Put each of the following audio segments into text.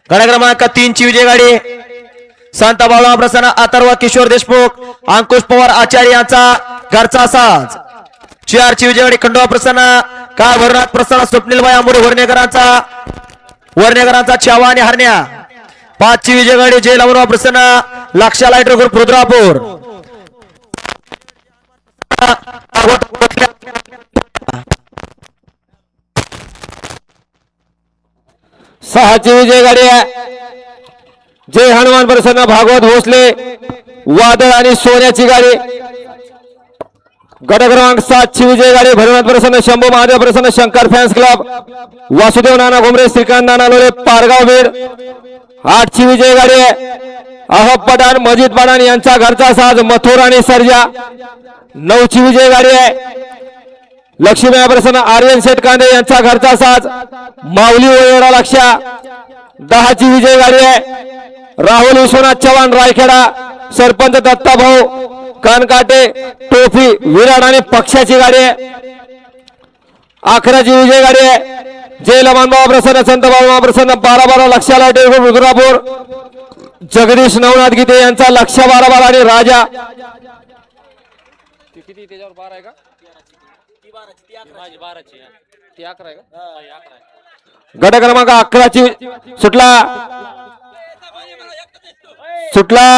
गाडा क्रमांक 3 ची विजय गाडी संत बाळा प्रसन्न अथर्व किशोर देशमुख अंकुश पवार आचार्य यांचा घरचा साज 4 ची विजय गाडी खंडोबा प्रसन्न का भरनाथ प्रसन्न स्वप्नीलबाई आंबोडे वर्णेकरांचा छावा आणि हरण्या 5 ची विजय गाडी जय लावून प्रसन्न लक्षा लाईटर ग्रुप रुद्रापूर 6 ची विजय गाडी आहे जय हनुमान प्रसन्न भागवत भोसले वादळ आणि सोन्याची गाडी गट क्रमांक 7 ची विजय गाडी भरनाथ प्रसन्न शंभू महादेव प्रसन्न शंकर फॅन्स क्लब वासुदेव नाना घोमरे श्रीकांत नाना लोले पारगाव बीड 8 ची विजय गाडी आहे अहब पठाण मजीद पठाण यांचा घरचा साज मथुर आणि सर्जा 9 ची विजय गाडी आहे लक्ष्मी प्रसन्न आर्यन शेठ कांदे यांचा घरचा साज माऊली वयोरा लक्षा 10 ची विजय गाडी आहे राहुल विश्वनाथ चव्हाण रायखेडा सरपंच दत्ताभाऊ कानकाटे टोफी विराट आणि पक्षाची गाडी आहे 11 ची विजय गाडी आहे जय लमान बाबा प्रसन्न संत बाबा प्रसन्न 12 लक्षाला रुद्रापूर जगदीश नवनाथ गीते यांचा लक्ष 12 आणि राजा किती त्याच्यावर 12 आहे का ती 12 ची ती 11 आहे का गट क्रमांक 11 ची सुटला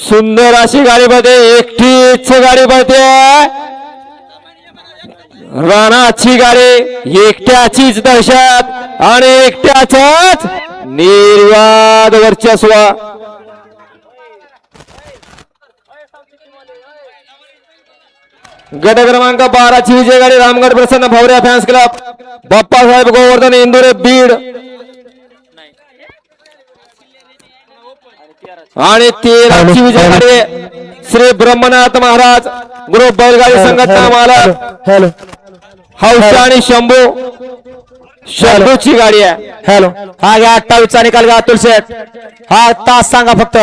सुंदर अशी गाडी पळते एकटीच गाडी पळते राणाची गाडी एकट्याचीच दहशत आणि एकट्याच निर्वाद वर्चस्व गट क्रमांक 12 ची विजय गाडी रामगड प्रसन्न भवऱ्या फॅन्स क्लब बाप्पासाहेब गोवर्धन इंदुरे बीड आणि 13 ची विजय गाडी श्री ब्रह्मनाथ महाराज ग्रुप बैलगाडी संघटना मालक हौस आणि शंभूची गाडी आहे हॅलो हा घ्या 28 चा निकाल घ्या अतुल शेठ हा तास सांगा फक्त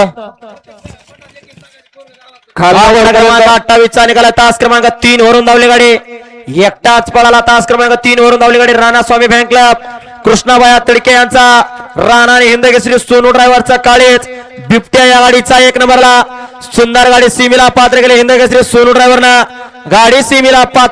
28 चा निकाल तास क्रमांक 3 वरून धावली गाडी एकटाच पळाला तास क्रमांक 3 वरून धावली गाडी राणा स्वामी फॅन क्लब कृष्णाबाया तडके यांचा राणा आणि हिंदकेसरी सोनू ड्रायव्हरचा काळीच बिबट्या या गाडीचा 1 नंबरला सुंदर गाडी सीमेला पात्र केली हिंदकेसरी सोनू ड्रायव्हरना गाडी सीमेला पात्र